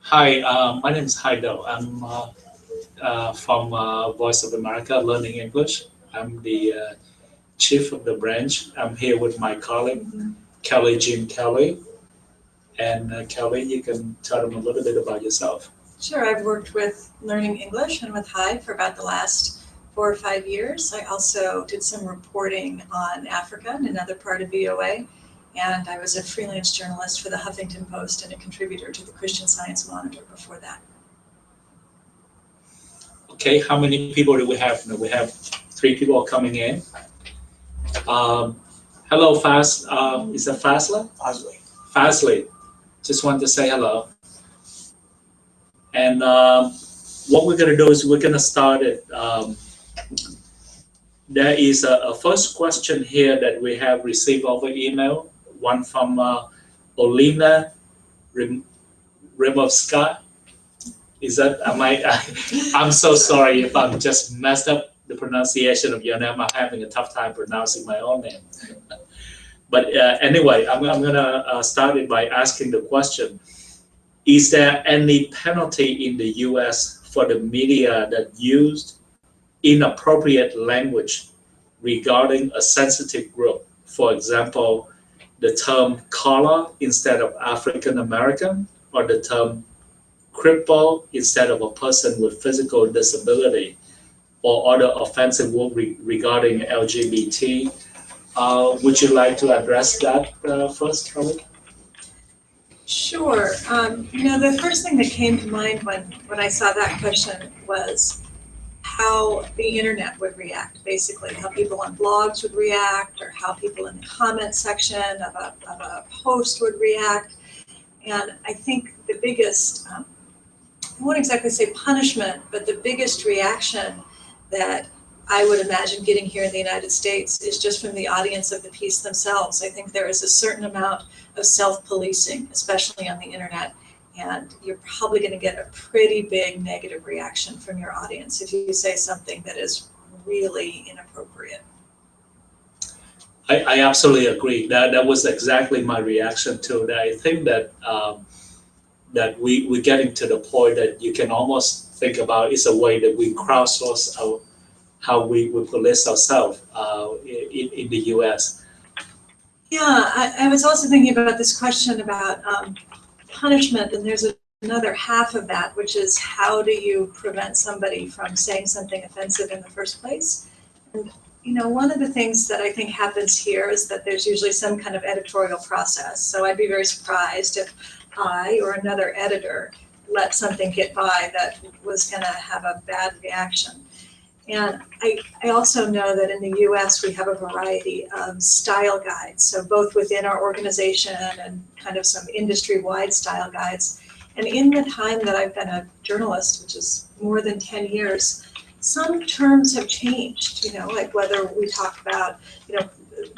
Hi, my name is Haido. I'm from Voice of America Learning English. I'm the chief of the branch. I'm here with my colleague, Kelly Jean Kelly. And Kelly, you can tell them a little bit about yourself. Sure, I've worked with Learning English and with Hive for about the last 4 or 5 years. I also did some reporting on Africa in another part of VOA, and I was a freelance journalist for the Huffington Post and a contributor to the Christian Science Monitor before that. Okay, how many people do we have? We have 3 people coming in. Hello, Fast. Is that Fastly? Fazli. Fastly. Just want to say hello. And what we're going to do is we're going to start it. There is a first question here that we have received over email, one from Olina Rimovska. Is that, I'm so sorry if I'm just messed up the pronunciation of your name. I'm having a tough time pronouncing my own name. But anyway, I'm going to start it by asking the question. Is there any penalty in the US for the media that used inappropriate language regarding a sensitive group? For example, the term color instead of African American, or the term cripple instead of a person with physical disability, or other offensive word regarding LGBT. Would you like to address that first, Kelly? Sure. The first thing that came to mind when I saw that question was how the internet would react, basically, how people on blogs would react, or how people in the comment section of a post would react. And I think the biggest, I won't exactly say punishment, but the biggest reaction that I would imagine getting here in the United States is just from the audience of the piece themselves. I think there is a certain amount of self-policing, especially on the internet, and you're probably going to get a pretty big negative reaction from your audience if you say something that is really inappropriate. I absolutely agree. That was exactly my reaction to that. I think that that we're getting to the point that you can almost think about it's a way that we crowdsource how we police ourselves in the US. Yeah, I was also thinking about this question about punishment, and there's another half of that, which is how do you prevent somebody from saying something offensive in the first place? And one of the things that I think happens here is that there's usually some kind of editorial process. So I'd be very surprised if I or another editor let something get by that was going to have a bad reaction. And I also know that in the US we have a variety of style guides, so both within our organization and kind of some industry-wide style guides. And in the time that I've been a journalist, which is more than 10 years, some terms have changed, like whether we talk about,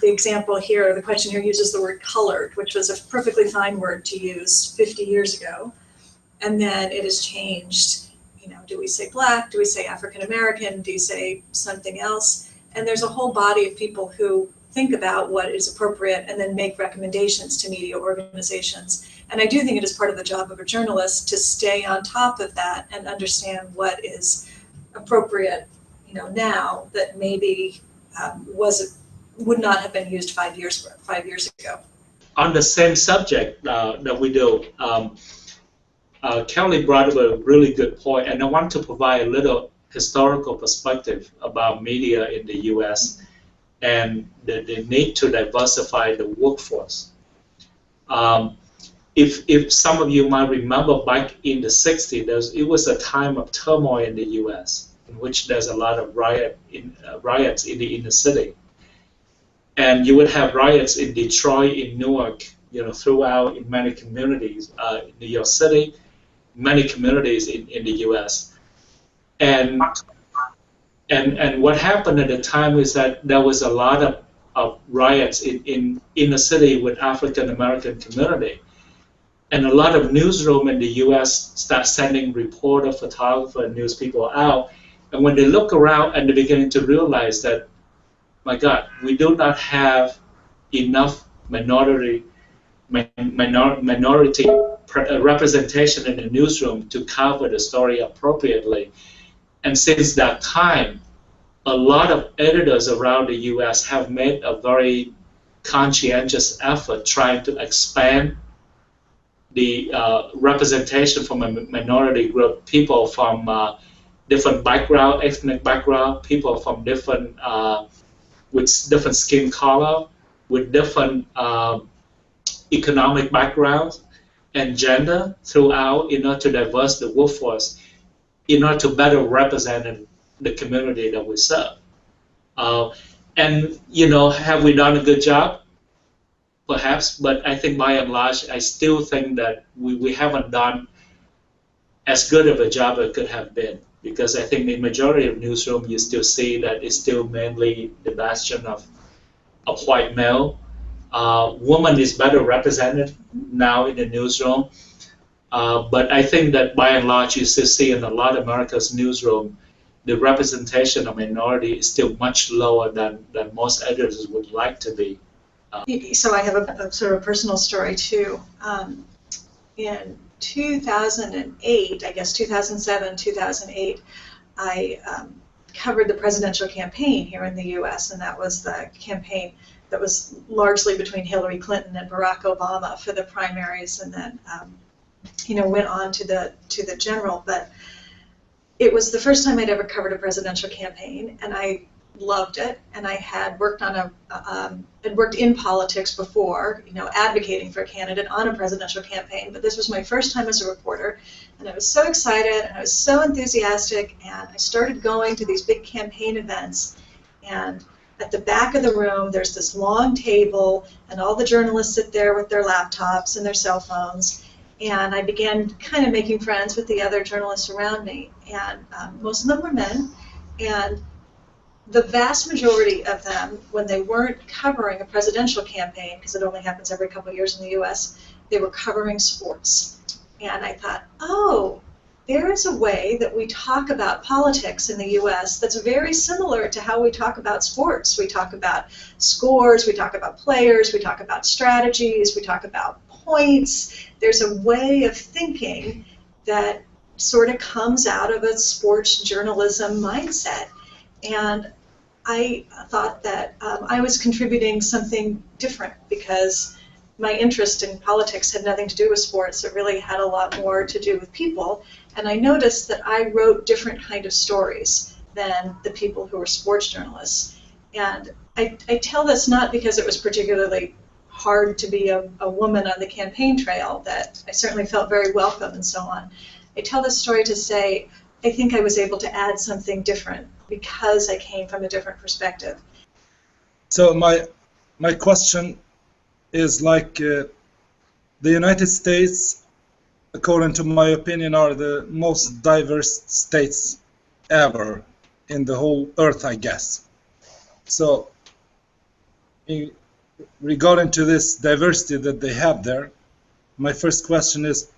the example here, the question here uses the word colored, which was a perfectly fine word to use 50 years ago. And then it has changed. Do we say black? Do we say African American? Do you say something else? And there's a whole body of people who think about what is appropriate and then make recommendations to media organizations. And I do think it is part of the job of a journalist to stay on top of that and understand what is appropriate, now that maybe would not have been used 5 years ago. On the same subject that we do, Kelly brought up a really good point, and I want to provide a little historical perspective about media in the U.S. and the need to diversify the workforce. If some of you might remember, back in the 60s, it was a time of turmoil in the U.S. in which there's a lot of riots in the inner city, and you would have riots in Detroit, in Newark, throughout in many communities, in New York City. Many communities in the U.S. And what happened at the time is that there was a lot of riots in the city with African American community, and a lot of newsroom in the U.S. start sending reporter, photographer, and news people out. And when they look around and they're beginning to realize that, my God, we do not have enough minority minority representation in the newsroom to cover the story appropriately. And since that time, a lot of editors around the U.S. have made a very conscientious effort trying to expand the representation from a minority group, people from different background, ethnic background, people from different with different skin color, with different economic backgrounds and gender throughout, to diverse the workforce, to better represent the community that we serve. And have we done a good job? Perhaps, but I think by and large, I still think that we haven't done as good of a job as it could have been, because I think the majority of newsroom, you still see that it's still mainly the bastion of white male. Woman is better represented now in the newsroom, but I think that by and large, you still see in a lot of America's newsroom, the representation of minority is still much lower than most editors would like to be. So I have a sort of personal story too. In 2008, I guess 2007, 2008, I covered the presidential campaign here in the U.S., and that was the campaign that was largely between Hillary Clinton and Barack Obama for the primaries, and then went on to the general. But it was the first time I'd ever covered a presidential campaign, and I loved it. And I had worked on had worked in politics before, advocating for a candidate on a presidential campaign. But this was my first time as a reporter, and I was so excited and I was so enthusiastic. And I started going to these big campaign events, and at the back of the room, there's this long table, and all the journalists sit there with their laptops and their cell phones. And I began kind of making friends with the other journalists around me, and most of them were men. And the vast majority of them, when they weren't covering a presidential campaign, because it only happens every couple of years in the U.S., they were covering sports. And I thought, oh, there is a way that we talk about politics in the U.S. that's very similar to how we talk about sports. We talk about scores, we talk about players, we talk about strategies, we talk about points. There's a way of thinking that sort of comes out of a sports journalism mindset. And I thought that I was contributing something different, because my interest in politics had nothing to do with sports. It really had a lot more to do with people. And I noticed that I wrote different kind of stories than the people who were sports journalists. And I tell this not because it was particularly hard to be a woman on the campaign trail, that I certainly felt very welcome and so on. I tell this story to say I think I was able to add something different because I came from a different perspective. So my question is, like, the United States, according to my opinion, are the most diverse states ever in the whole earth, I guess. So regarding to this diversity that they have there, my first question is,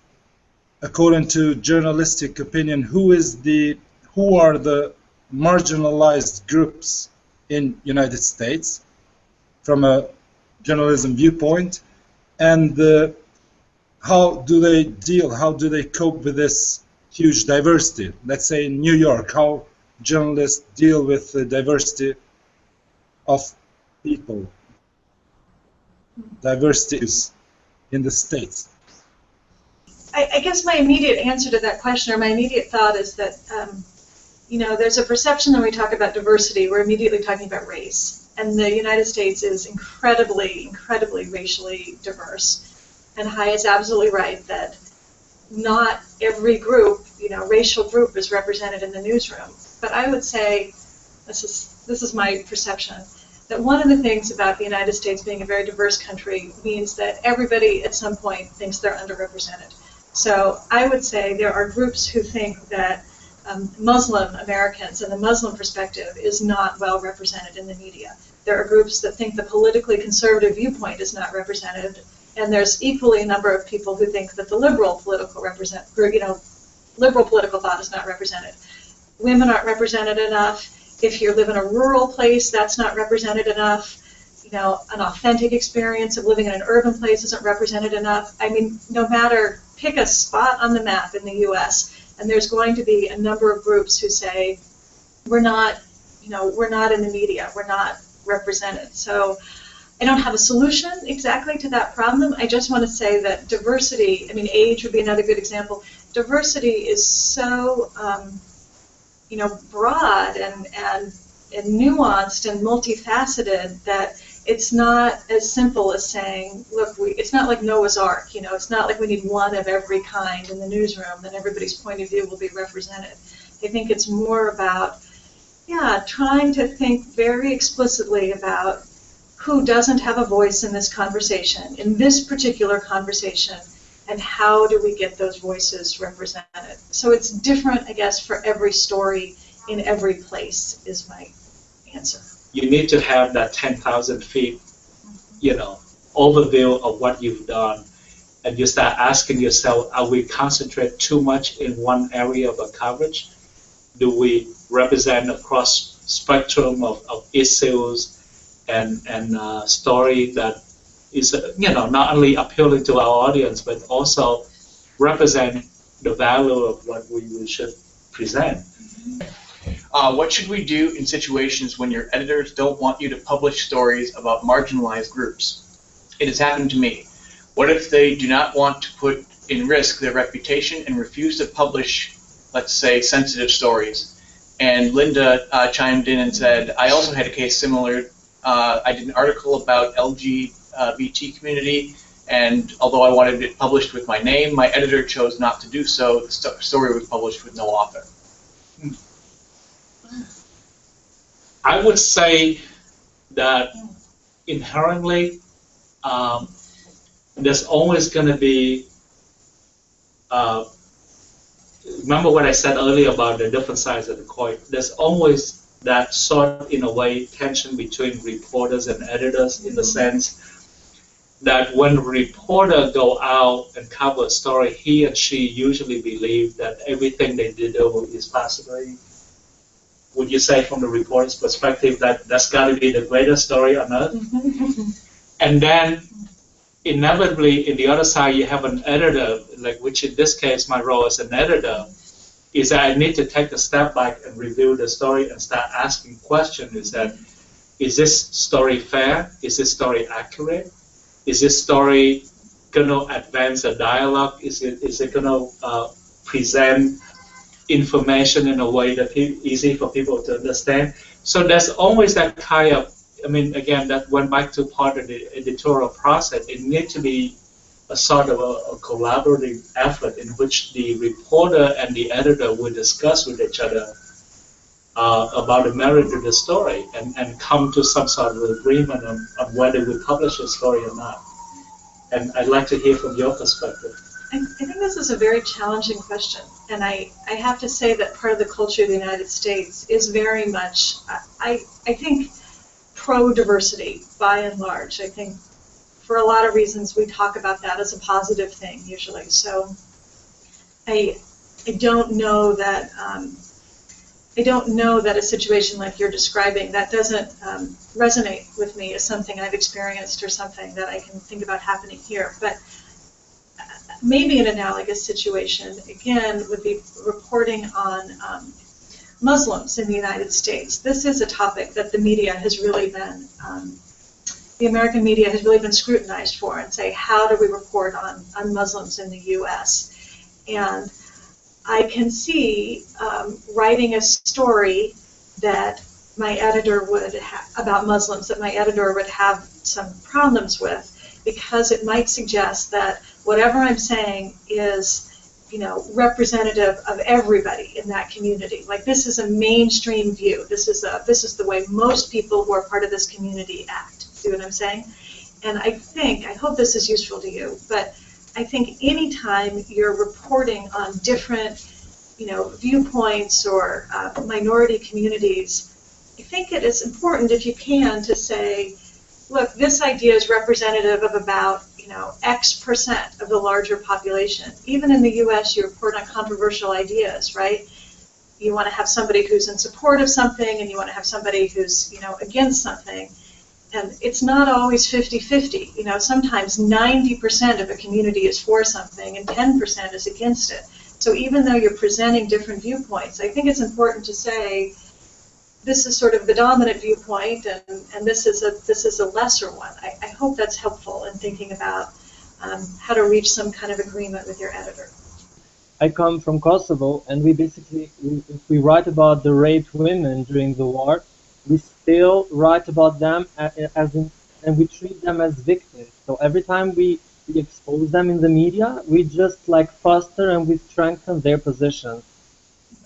according to journalistic opinion, who are the marginalized groups in United States from a journalism viewpoint, and how do they cope with this huge diversity? Let's say in New York, how journalists deal with the diversity of people, diversity in the States. I guess my immediate answer to that question, or my immediate thought, is that there's a perception when we talk about diversity, we're immediately talking about race. And the United States is incredibly, incredibly racially diverse. And Hai is absolutely right that not every group, racial group, is represented in the newsroom. But I would say, this is my perception, that one of the things about the United States being a very diverse country means that everybody at some point thinks they're underrepresented. So I would say there are groups who think that Muslim Americans and the Muslim perspective is not well represented in the media. There are groups that think the politically conservative viewpoint is not represented, and there's equally a number of people who think that the liberal political thought is not represented. Women aren't represented enough. If you live in a rural place, that's not represented enough. an authentic experience of living in an urban place isn't represented enough. I mean, no matter, pick a spot on the map in the U.S., and there's going to be a number of groups who say, we're not in the media, we're not represented. So I don't have a solution exactly to that problem. I just want to say that diversity, I mean, age would be another good example. Diversity is so, broad and nuanced and multifaceted that it's not as simple as saying, look, it's not like Noah's Ark, it's not like we need one of every kind in the newsroom and everybody's point of view will be represented. I think it's more about, trying to think very explicitly about who doesn't have a voice in this conversation, in this particular conversation, and how do we get those voices represented. So it's different, I guess, for every story in every place is my answer. You need to have that 10,000 feet, overview of what you've done, and you start asking yourself, are we concentrate too much in one area of a coverage? Do we represent across spectrum of issues and story that is, not only appealing to our audience, but also represent the value of what we should present? What should we do in situations when your editors don't want you to publish stories about marginalized groups? It has happened to me. What if they do not want to put in risk their reputation and refuse to publish, let's say, sensitive stories? And Linda chimed in and said, I also had a case similar. I did an article about LGBT community, and although I wanted it published with my name, my editor chose not to do so. The story was published with no author. I would say that inherently, there's always going to be, remember what I said earlier about the different sides of the coin, there's always that sort, in a way, tension between reporters and editors, in the sense that when a reporter go out and cover a story, he and she usually believe that everything they did is possibly, would you say from the reporter's perspective, that that's got to be the greatest story on earth? And then inevitably, in the other side, you have an editor, like, which in this case, my role as an editor, is that I need to take a step back and review the story and start asking questions. Is this story fair? Is this story accurate? Is this story going to advance the dialogue? Is it going to present information in a way that's easy for people to understand? So there's always that kind of, again, that went back to part of the editorial process. It needs to be a sort of a collaborative effort in which the reporter and the editor will discuss with each other about the merit of the story and come to some sort of agreement on whether we publish a story or not. And I'd like to hear from your perspective. I think this is a very challenging question, and I have to say that part of the culture of the United States is very much, I think, pro-diversity by and large. I think for a lot of reasons we talk about that as a positive thing usually. So I don't know that a situation like you're describing, that doesn't resonate with me as something I've experienced or something that I can think about happening here. But maybe an analogous situation, again, would be reporting on Muslims in the United States. This is a topic that the media has really been, the American media has really been scrutinized for, and say, how do we report on Muslims in the U.S.? And I can see writing a story that my editor would about Muslims that my editor would have some problems with, because it might suggest that whatever I'm saying is, representative of everybody in that community. Like, this is a mainstream view. This is the way most people who are part of this community act. See what I'm saying? And I hope this is useful to you, but I think anytime you're reporting on different, viewpoints or minority communities, I think it is important, if you can, to say, look, this idea is representative of about, X% of the larger population. Even in the U.S., you report on controversial ideas, right? You want to have somebody who's in support of something, and you want to have somebody who's, against something. And it's not always 50-50. You know, sometimes 90% of a community is for something and 10% is against it. So even though you're presenting different viewpoints, I think it's important to say this is sort of the dominant viewpoint and this is a lesser one. I hope that's helpful in thinking about how to reach some kind of agreement with your editor. I come from Kosovo, and we basically, if we write about the raped women during the war, we still write about them and we treat them as victims. So every time we expose them in the media, we just like foster and we strengthen their position.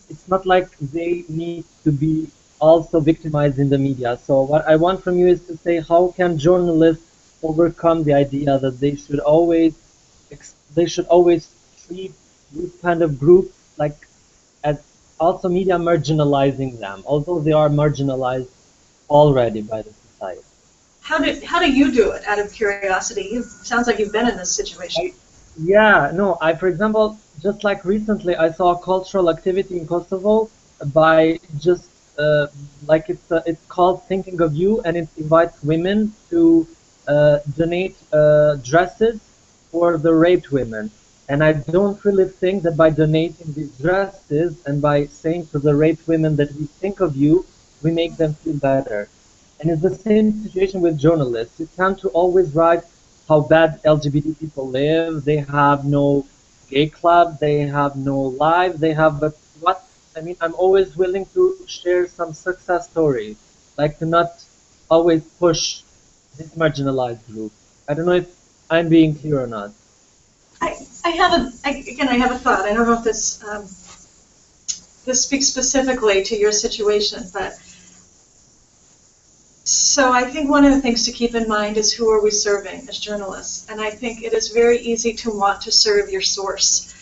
It's not like they need to be also victimized in the media. So what I want from you is to say, how can journalists overcome the idea that they should always treat these kind of groups like as also media marginalizing them, although they are marginalized already by the society. How do you do it, out of curiosity? Sounds like you've been in this situation. For example, just like recently, I saw a cultural activity in Kosovo by just it's called Thinking of You, and it invites women to donate dresses for the raped women. And I don't really think that by donating these dresses and by saying to the raped women that we think of you, we make them feel better. And it's the same situation with journalists. You tend to always write how bad LGBT people live. They have no gay club, they have no life, I'm always willing to share some success stories, like to not always push this marginalized group. I don't know if I'm being clear or not. I have a thought. I don't know if this speaks specifically to your situation, but so I think one of the things to keep in mind is who are we serving as journalists, and I think it is very easy to want to serve your source.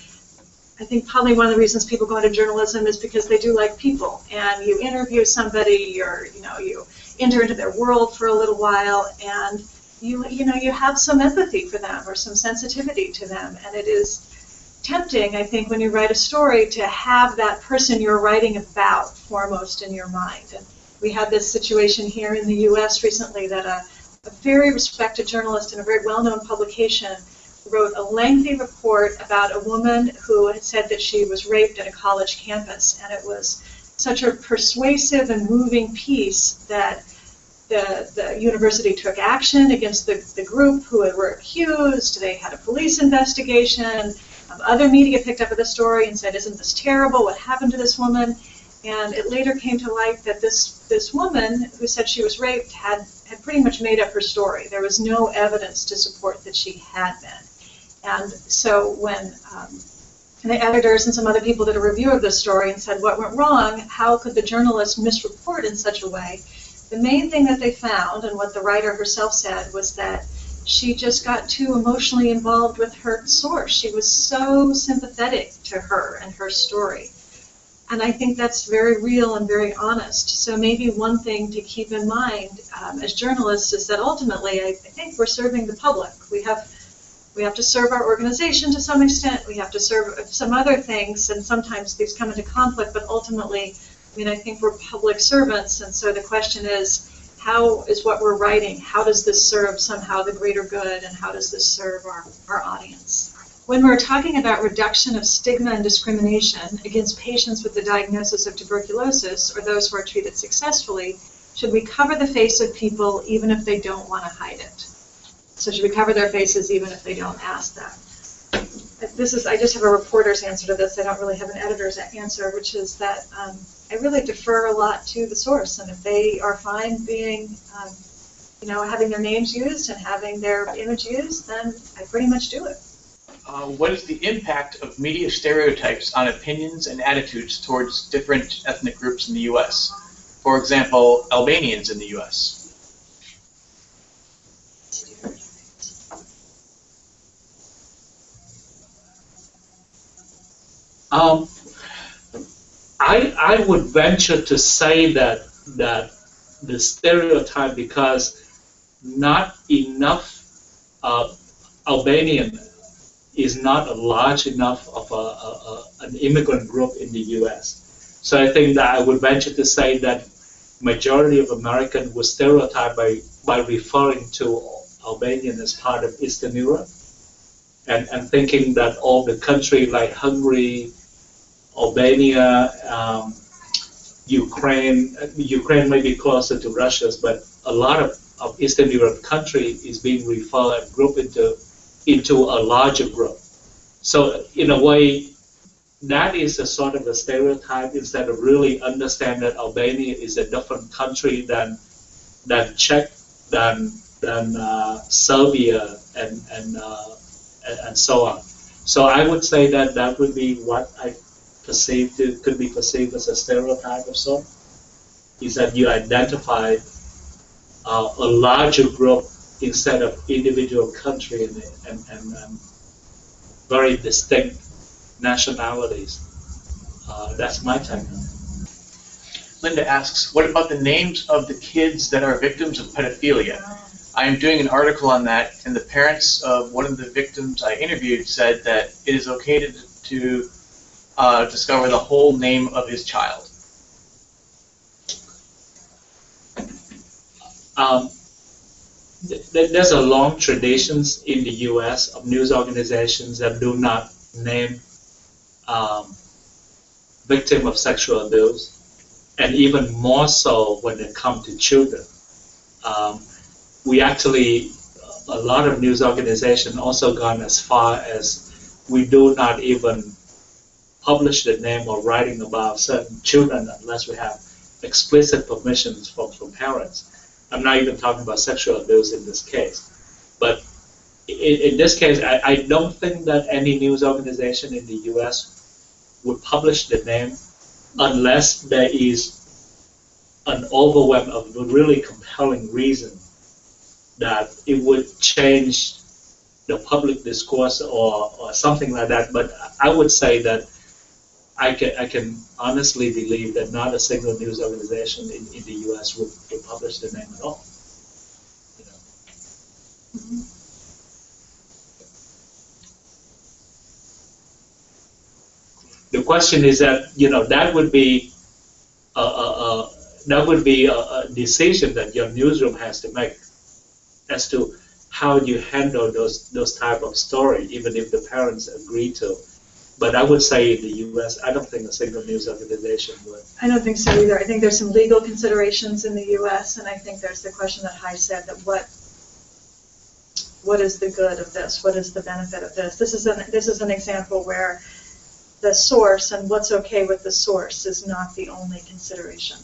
I think probably one of the reasons people go into journalism is because they do like people, and you interview somebody, you enter into their world for a little while, and you have some empathy for them or some sensitivity to them, and it is tempting, I think, when you write a story to have that person you're writing about foremost in your mind. And we had this situation here in the U.S. recently that a very respected journalist in a very well-known publication wrote a lengthy report about a woman who had said that she was raped at a college campus, and it was such a persuasive and moving piece that the university took action against the group who were accused. They had a police investigation. Other media picked up the story and said, isn't this terrible? What happened to this woman? And it later came to light that this woman who said she was raped had pretty much made up her story. There was no evidence to support that she had been. And so when the editors and some other people did a review of this story and said, what went wrong? How could the journalist misreport in such a way? The main thing that they found, and what the writer herself said, was that she just got too emotionally involved with her source. She was so sympathetic to her and her story. And I think that's very real and very honest. So maybe one thing to keep in mind as journalists is that ultimately I think we're serving the public. We have to serve our organization to some extent. We have to serve some other things, and sometimes these come into conflict, but ultimately, I think we're public servants, and so the question is, how is what we're writing, how does this serve somehow the greater good, and how does this serve our audience? When we're talking about reduction of stigma and discrimination against patients with the diagnosis of tuberculosis or those who are treated successfully, should we cover the face of people even if they don't want to hide it? So should we cover their faces even if they don't ask that? I just have a reporter's answer to this. I don't really have an editor's answer, which is that I really defer a lot to the source, and if they are fine being, having their names used and having their image used, then I pretty much do it. What is the impact of media stereotypes on opinions and attitudes towards different ethnic groups in the U.S.? For example, Albanians in the U.S. I would venture to say that the stereotype, because not enough Albanian is not a large enough of an immigrant group in the U.S. So I think that I would venture to say that majority of Americans were stereotyped by by referring to Albania as part of Eastern Europe, and thinking that all the country like Hungary, Albania, Ukraine may be closer to Russia, but a lot of Eastern Europe country is being referred, grouped into a larger group. So in a way, that is a sort of a stereotype instead of really understand that Albania is a different country than Czech, than Serbia, and so on. So I would say that would be what I could be perceived as a stereotype of sort, is that you identify a larger group instead of individual country and very distinct nationalities. That's my take on it. Linda asks, what about the names of the kids that are victims of pedophilia? I am doing an article on that, and the parents of one of the victims I interviewed said that it is okay to discover the whole name of his child. There's a long traditions in the U.S. of news organizations that do not name victim of sexual abuse, and even more so when it comes to children. We actually, a lot of news organizations also gone as far as we do not even publish the name or writing about certain children unless we have explicit permissions from parents. I'm not even talking about sexual abuse in this case. But in this case, I don't think that any news organization in the U.S. would publish the name unless there is an overwhelm of really compelling reason that it would change the public discourse or something like that. But I would say that I can honestly believe that not a single news organization in the U.S. would publish the name at all. You know. Mm-hmm. The question is that that would be a decision that your newsroom has to make as to how you handle those type of story, even if the parents agree to. But I would say in the U.S., I don't think a single news organization would. I don't think so either. I think there's some legal considerations in the U.S., and I think there's the question that Hai said, that what is the good of this? What is the benefit of this? This is an example where the source and what's okay with the source is not the only consideration.